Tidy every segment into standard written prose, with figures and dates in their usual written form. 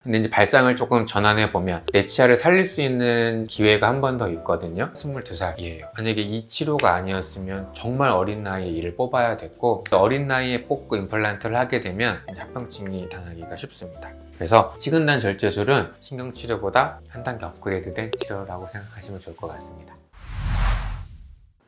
근데 이제 발상을 조금 전환해 보면 내 치아를 살릴 수 있는 기회가 한 번 더 있거든요. 22살이에요. 만약에 이 치료가 아니었으면 정말 어린 나이에 이를 뽑아야 됐고, 어린 나이에 뽑고 임플란트를 하게 되면 이제 합병증이 나타나기가 쉽습니다. 그래서 치근단 절제술은 신경치료보다 한 단계 업그레이드된 치료라고 생각하시면 좋을 것 같습니다.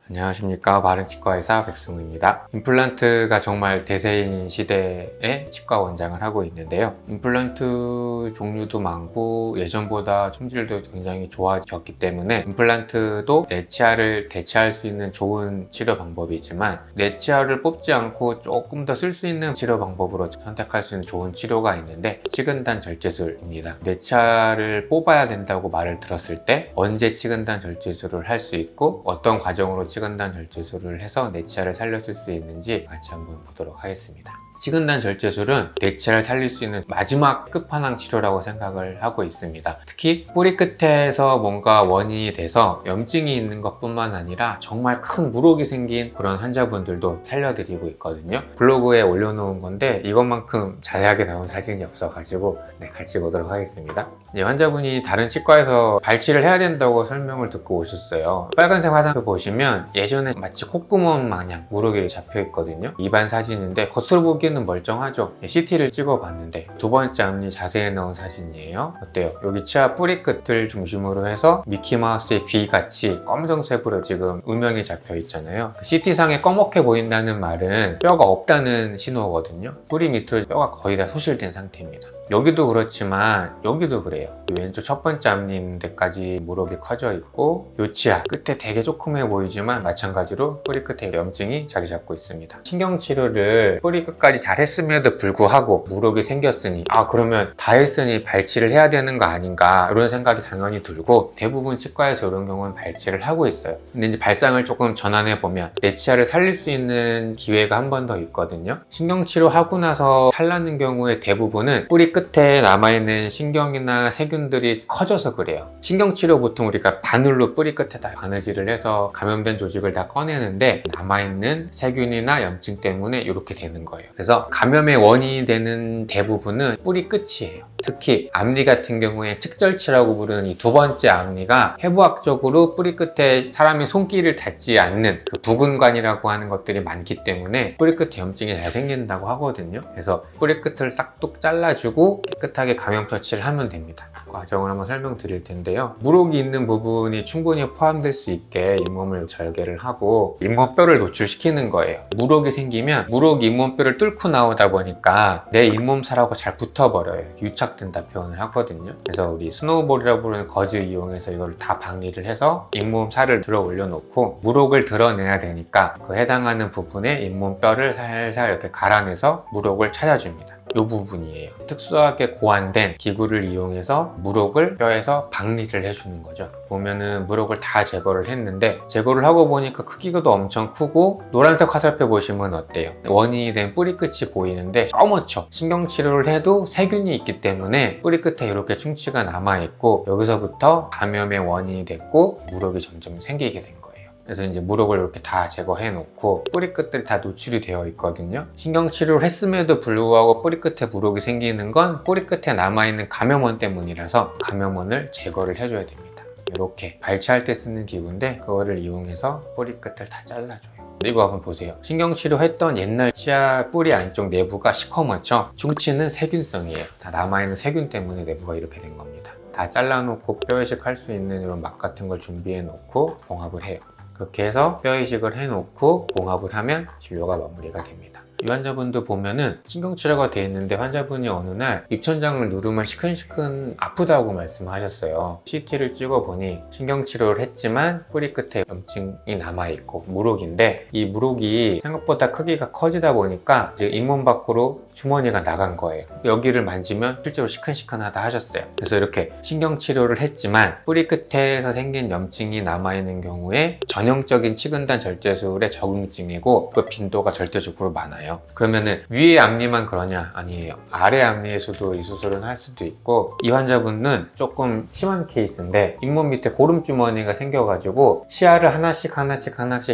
안녕하십니까, 바른치과의사 백승우입니다. 임플란트가 정말 대세인 시대에 치과 원장을 하고 있는데요. 임플란트 종류도 많고 예전보다 품질도 굉장히 좋아졌기 때문에 임플란트도 내 치아를 대체할 수 있는 좋은 치료 방법이지만, 내 치아를 뽑지 않고 조금 더 쓸 수 있는 치료 방법으로 선택할 수 있는 좋은 치료가 있는데 치근단 절제술입니다. 내 치아를 뽑아야 된다고 말을 들었을 때 언제 치근단 절제술을 할 수 있고, 어떤 과정으로 치근단 절제술을 해서 내 치아를 살렸을 수 있는지 같이 한번 보도록 하겠습니다. 치근단 절제술은 내 치아를 살릴 수 있는 마지막 끝판왕 치료라고 생각을 하고 있습니다. 특히 뿌리 끝에서 뭔가 원인이 돼서 염증이 있는 것뿐만 아니라 정말 큰 물혹이 생긴 그런 환자분들도 살려드리고 있거든요. 블로그에 올려놓은 건데 이것만큼 자세하게 나온 사진이 없어가지고 같이 보도록 하겠습니다. 환자분이 다른 치과에서 발치를 해야 된다고 설명을 듣고 오셨어요. 빨간색 화살표 보시면 예전에 마치 콧구멍 마냥 물혹이 잡혀 있거든요. 입안 사진인데 겉으로 보기에는 멀쩡하죠. CT를 찍어봤는데 두 번째 앞니 자세히 나온 사진이에요. 어때요? 여기 치아 뿌리 끝을 중심으로 해서 미키마우스의 귀같이 검정색으로 지금 음영이 잡혀 있잖아요. CT상에 검게 보인다는 말은 뼈가 없다는 신호거든요. 뿌리 밑으로 뼈가 거의 다 소실된 상태입니다. 여기도 그렇지만 여기도 그래요. 왼쪽 첫 번째 앞니 있는 데까지 물혹이 커져 있고, 요 치아 끝에 되게 조그매 보이지만 마찬가지로 뿌리 끝에 염증이 자리 잡고 있습니다. 신경치료를 뿌리 끝까지 잘 했음에도 불구하고 물혹이 생겼으니 그러면 다 했으니 발치를 해야 되는 거 아닌가, 이런 생각이 당연히 들고, 대부분 치과에서 이런 경우는 발치를 하고 있어요. 근데 이제 발상을 조금 전환해 보면 내 치아를 살릴 수 있는 기회가 한 번 더 있거든요. 신경치료 하고 나서 탈나는 경우에 대부분은 뿌리 끝에 남아있는 신경이나 세균들이 커져서 그래요. 신경치료 보통 우리가 바늘로 뿌리 끝에 다 바느질을 해서 감염된 조직을 다 꺼내는데 남아있는 세균이나 염증 때문에 이렇게 되는 거예요. 그래서 감염의 원인이 되는 대부분은 뿌리 끝이에요. 특히 앞니 같은 경우에 측절치라고 부르는 이 두 번째 앞니가 해부학적으로 뿌리 끝에 사람이 손길을 닿지 않는 그 부근관이라고 하는 것들이 많기 때문에 뿌리 끝에 염증이 잘 생긴다고 하거든요. 그래서 뿌리 끝을 싹둑 잘라주고 깨끗하게 감염 처치를 하면 됩니다. 과정을 한번 설명드릴 텐데요. 물혹이 있는 부분이 충분히 포함될 수 있게 잇몸을 절개를 하고 잇몸뼈를 노출시키는 거예요. 물혹이 생기면 물혹이 잇몸뼈를 뚫고 나오다 보니까 내 잇몸살하고 잘 붙어버려요. 유착된다 표현을 하거든요. 그래서 우리 스노우볼이라고 부르는 거즈 이용해서 이걸 다 박리를 해서 잇몸살을 들어 올려놓고 물혹을 드러내야 되니까 그 해당하는 부분에 잇몸뼈를 살살 이렇게 갈아내서 물혹을 찾아줍니다. 이 부분이에요. 특수하게 고안된 기구를 이용해서 물혹을 뼈에서 박리를 해주는 거죠. 보면은 물혹을 다 제거를 했는데, 제거를 하고 보니까 크기가 엄청 크고, 노란색 화살표 보시면 어때요? 원인이 된 뿌리 끝이 보이는데 검었죠. 신경치료를 해도 세균이 있기 때문에 뿌리 끝에 이렇게 충치가 남아있고, 여기서부터 감염의 원인이 됐고 물혹이 점점 생기게 된 거예요. 그래서 이제 물혹을 이렇게 다 제거해 놓고 뿌리 끝들이 다 노출이 되어 있거든요. 신경치료를 했음에도 불구하고 뿌리 끝에 물혹이 생기는 건 뿌리 끝에 남아있는 감염원 때문이라서 감염원을 제거를 해줘야 됩니다. 이렇게 발치할 때 쓰는 기구인데 그거를 이용해서 뿌리 끝을 다 잘라줘요. 이거 한번 보세요. 신경치료 했던 옛날 치아 뿌리 안쪽 내부가 시커멓죠? 충치는 세균성이에요. 다 남아있는 세균 때문에 내부가 이렇게 된 겁니다. 다 잘라놓고 뼈이식 할 수 있는 이런 막 같은 걸 준비해 놓고 봉합을 해요. 그렇게 해서 뼈 이식을 해놓고 봉합을 하면 진료가 마무리가 됩니다. 이 환자분도 보면은 신경치료가 돼 있는데 환자분이 어느 날 입천장을 누르면 시큰시큰 아프다고 말씀하셨어요. CT를 찍어보니 신경치료를 했지만 뿌리 끝에 염증이 남아있고 물혹인데, 이 물혹이 생각보다 크기가 커지다 보니까 이제 잇몸 밖으로 주머니가 나간 거예요. 여기를 만지면 실제로 시큰시큰하다 하셨어요. 그래서 이렇게 신경치료를 했지만 뿌리 끝에서 생긴 염증이 남아있는 경우에 전형적인 치근단 절제술의 적응증이고 그 빈도가 절대적으로 많아요. 그러면은 위의 앞니만 그러냐? 아니에요. 아래 앞니에서도 이 수술은 할 수도 있고, 이 환자분은 조금 심한 케이스인데 잇몸 밑에 고름주머니가 생겨가지고 치아를 하나씩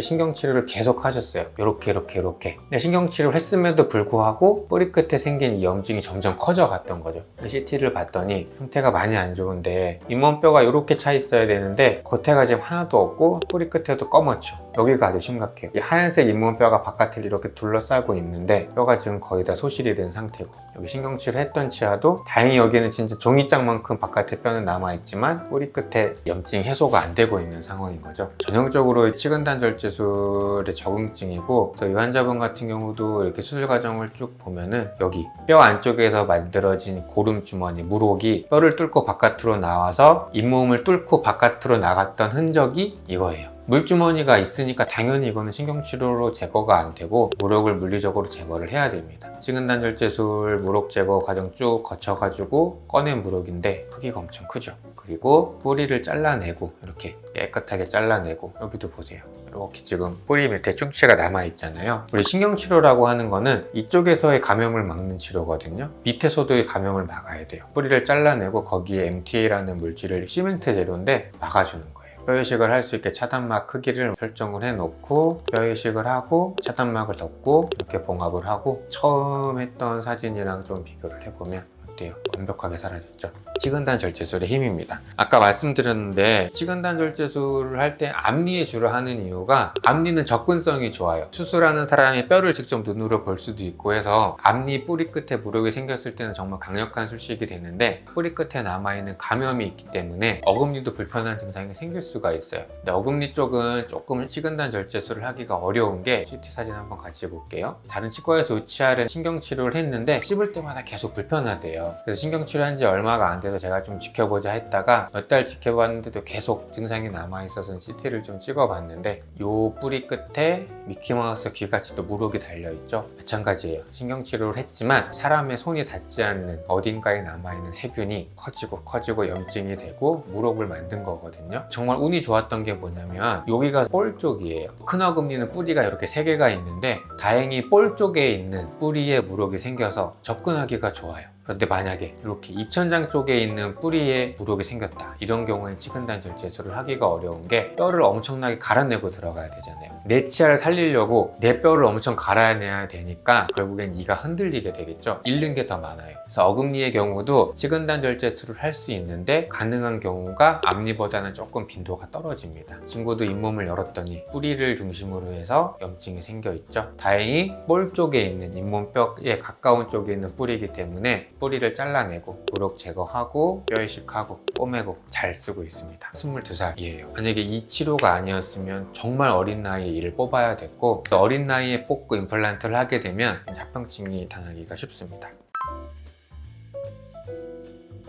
신경치료를 계속 하셨어요. 이렇게 근데 신경치료를 했음에도 불구하고 뿌리 뿌리 끝에 생긴 이 염증이 점점 커져 갔던 거죠. CT를 봤더니 상태가 많이 안 좋은데 잇몸뼈가 이렇게 차 있어야 되는데 겉에가 지금 하나도 없고 뿌리 끝에도 검었죠. 여기가 아주 심각해요. 이 하얀색 잇몸뼈가 바깥을 이렇게 둘러싸고 있는데 뼈가 지금 거의 다 소실이 된 상태고, 여기 신경치료 했던 치아도 다행히 여기는 진짜 종이장만큼 바깥에 뼈는 남아있지만 뿌리 끝에 염증이 해소가 안 되고 있는 상황인 거죠. 전형적으로 치근단절제술의 적응증이고, 이 환자분 같은 경우도 이렇게 수술 과정을 쭉 보면은 여기 뼈 안쪽에서 만들어진 고름 주머니, 물혹이 뼈를 뚫고 바깥으로 나와서 잇몸을 뚫고 바깥으로 나갔던 흔적이 이거예요. 물주머니가 있으니까 당연히 이거는 신경치료로 제거가 안 되고 물혹을 물리적으로 제거를 해야 됩니다. 치근단절제술 물혹 제거 과정 쭉 거쳐가지고 꺼낸 물혹인데 크기가 엄청 크죠. 그리고 뿌리를 잘라내고 이렇게 깨끗하게 잘라내고, 여기도 보세요. 이렇게 지금 뿌리 밑에 충치가 남아있잖아요. 우리 신경치료라고 하는 거는 이쪽에서의 감염을 막는 치료거든요. 밑에서도의 감염을 막아야 돼요. 뿌리를 잘라내고 거기에 MTA라는 물질을, 시멘트 재료인데 막아주는 거예요. 뼈이식을 할 수 있게 차단막 크기를 설정을 해놓고 뼈이식을 하고 차단막을 덮고 이렇게 봉합을 하고, 처음 했던 사진이랑 좀 비교를 해보면 어때요? 완벽하게 사라졌죠? 치근단절제술의 힘입니다. 아까 말씀드렸는데 치근단절제술을 할 때 앞니에 주로 하는 이유가, 앞니는 접근성이 좋아요. 수술하는 사람이 뼈를 직접 눈으로 볼 수도 있고 해서 앞니 뿌리 끝에 물혹이 생겼을 때는 정말 강력한 술식이 되는데, 뿌리 끝에 남아있는 감염이 있기 때문에 어금니도 불편한 증상이 생길 수가 있어요. 근데 어금니 쪽은 조금 치근단절제술을 하기가 어려운 게, CT 사진 한번 같이 볼게요. 다른 치과에서 이 치아를 신경치료를 했는데 씹을 때마다 계속 불편하대요. 그래서 신경치료한 지 얼마가 안 돼서 제가 좀 지켜보자 했다가 몇 달 지켜봤는데도 계속 증상이 남아있어서 CT를 좀 찍어봤는데, 요 뿌리 끝에 미키마우스 귀같이 또 물혹이 달려있죠. 마찬가지예요. 신경치료를 했지만 사람의 손이 닿지 않는 어딘가에 남아있는 세균이 커지고 염증이 되고 물혹을 만든 거거든요. 정말 운이 좋았던 게 뭐냐면 여기가 볼 쪽이에요. 큰 어금니는 뿌리가 이렇게 3개가 있는데 다행히 볼 쪽에 있는 뿌리에 물혹이 생겨서 접근하기가 좋아요. 그런데 만약에 이렇게 입천장 쪽에 있는 뿌리에 물혹이 생겼다, 이런 경우에 치근단절제술을 하기가 어려운 게, 뼈를 엄청나게 갈아내고 들어가야 되잖아요. 내 치아를 살리려고 내 뼈를 엄청 갈아내야 되니까 결국엔 이가 흔들리게 되겠죠. 잃는 게 더 많아요. 그래서 어금니의 경우도 치근단절제술을 할 수 있는데 가능한 경우가 앞니보다는 조금 빈도가 떨어집니다. 친구도 잇몸을 열었더니 뿌리를 중심으로 해서 염증이 생겨 있죠. 다행히 볼 쪽에 있는 잇몸뼈에 가까운 쪽에 있는 뿌리이기 때문에 뿌리를 잘라내고 물혹 제거하고 뼈이식하고 꼬매고 잘 쓰고 있습니다. 22살이에요. 만약에 이 치료가 아니었으면 정말 어린 나이에 이를 뽑아야 됐고, 어린 나이에 뽑고 임플란트를 하게 되면 합병증이 당하기가 쉽습니다.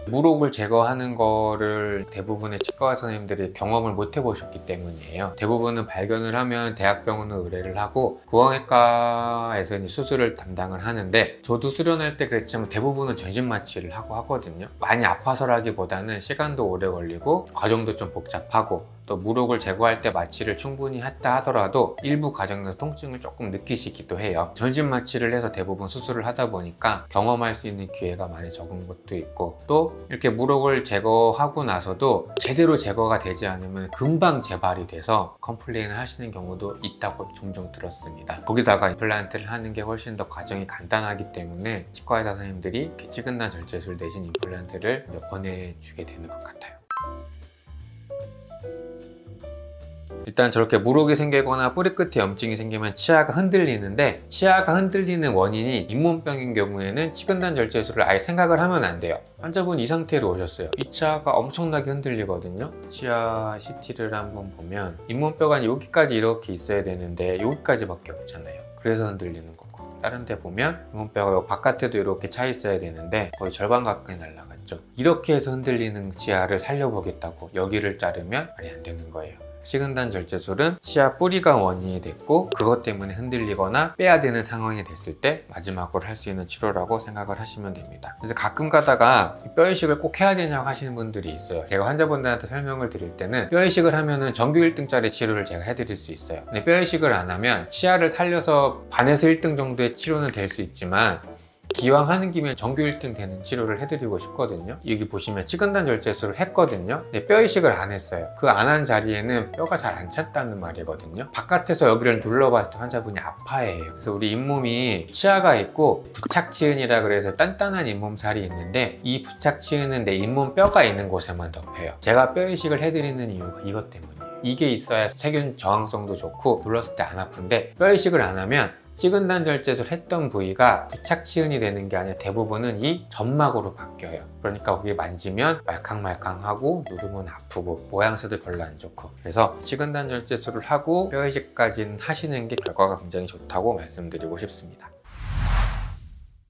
물혹을 제거하는 거를 대부분의 치과 선생님들이 경험을 못 해보셨기 때문이에요. 대부분은 발견을 하면 대학병원으로 의뢰를 하고 구강외과에서 수술을 담당을 하는데, 저도 수련할 때 그랬지만 대부분은 전신 마취를 하고 하거든요. 많이 아파서라기보다는 시간도 오래 걸리고 과정도 좀 복잡하고, 또 물혹을 제거할 때 마취를 충분히 했다 하더라도 일부 과정에서 통증을 조금 느끼시기도 해요. 전신 마취를 해서 대부분 수술을 하다 보니까 경험할 수 있는 기회가 많이 적은 것도 있고, 또 이렇게 물혹을 제거하고 나서도 제대로 제거가 되지 않으면 금방 재발이 돼서 컴플레인을 하시는 경우도 있다고 종종 들었습니다. 거기다가 임플란트를 하는 게 훨씬 더 과정이 간단하기 때문에 치과의사 선생님들이 치근단절제술 대신 임플란트를 권해주게 되는 것 같아요. 일단 저렇게 물혹이 생기거나 뿌리 끝에 염증이 생기면 치아가 흔들리는데, 치아가 흔들리는 원인이 잇몸병인 경우에는 치근단절제술을 아예 생각을 하면 안 돼요. 환자분이 이 상태로 오셨어요. 이 치아가 엄청나게 흔들리거든요. 치아 CT를 한번 보면 잇몸뼈가 여기까지 이렇게 있어야 되는데 여기까지밖에 없잖아요. 그래서 흔들리는 거고, 다른 데 보면 잇몸뼈가 바깥에도 이렇게 차 있어야 되는데 거의 절반 가까이 날아갔죠. 이렇게 해서 흔들리는 치아를 살려보겠다고 여기를 자르면 말이 안 되는 거예요. 치근단절제술은 치아 뿌리가 원인이 됐고 그것 때문에 흔들리거나 빼야 되는 상황이 됐을 때 마지막으로 할 수 있는 치료라고 생각을 하시면 됩니다. 그래서 가끔 가다가 뼈이식을 꼭 해야 되냐고 하시는 분들이 있어요. 제가 환자분들한테 설명을 드릴 때는 뼈이식을 하면은 전교 1등짜리 치료를 제가 해드릴 수 있어요. 근데 뼈이식을 안 하면 치아를 살려서 반에서 1등 정도의 치료는 될 수 있지만 기왕 하는 김에 전교 1등 되는 치료를 해드리고 싶거든요. 여기 보시면 치근단 절제술을 했거든요. 근데 뼈 이식을 안 했어요. 그 안 한 자리에는 뼈가 잘 안 찼다는 말이거든요. 바깥에서 여기를 눌러봤을 때 환자분이 아파해요. 그래서 우리 잇몸이 치아가 있고 부착치은이라 그래서 단단한 잇몸살이 있는데 이 부착치은은 내 잇몸 뼈가 있는 곳에만 덮여요. 제가 뼈 이식을 해드리는 이유가 이것 때문이에요. 이게 있어야 세균 저항성도 좋고 눌렀을 때 안 아픈데 뼈 이식을 안 하면 치근단 절제술 했던 부위가 부착치은이 되는 게 아니라 대부분은 이 점막으로 바뀌어요. 그러니까 거기 만지면 말캉말캉하고 누르면 아프고 모양새도 별로 안 좋고, 그래서 치근단 절제술을 하고 뼈 이식까지는 하시는 게 결과가 굉장히 좋다고 말씀드리고 싶습니다.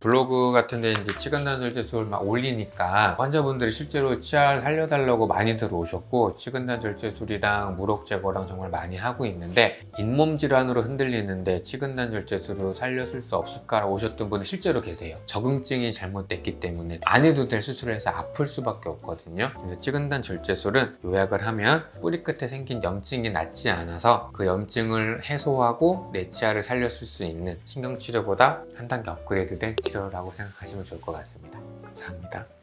블로그 같은 데 이제 치근단 절제술 막 올리니까 환자분들이 실제로 치아를 살려달라고 많이들 오셨고, 치근단 절제술이랑 무록 제거랑 정말 많이 하고 있는데, 잇몸 질환으로 흔들리는데 치근단 절제술로 살려줄 수 없을까 오셨던 분이 실제로 계세요. 적응증이 잘못됐기 때문에 안 해도 될 수술을 해서 아플 수밖에 없거든요. 그래서 치근단 절제술은 요약을 하면 뿌리 끝에 생긴 염증이 낫지 않아서 그 염증을 해소하고 내 치아를 살려줄 수 있는 신경치료보다 한 단계 업그레이드된 치료라고 생각하시면 좋을 것 같습니다. 감사합니다.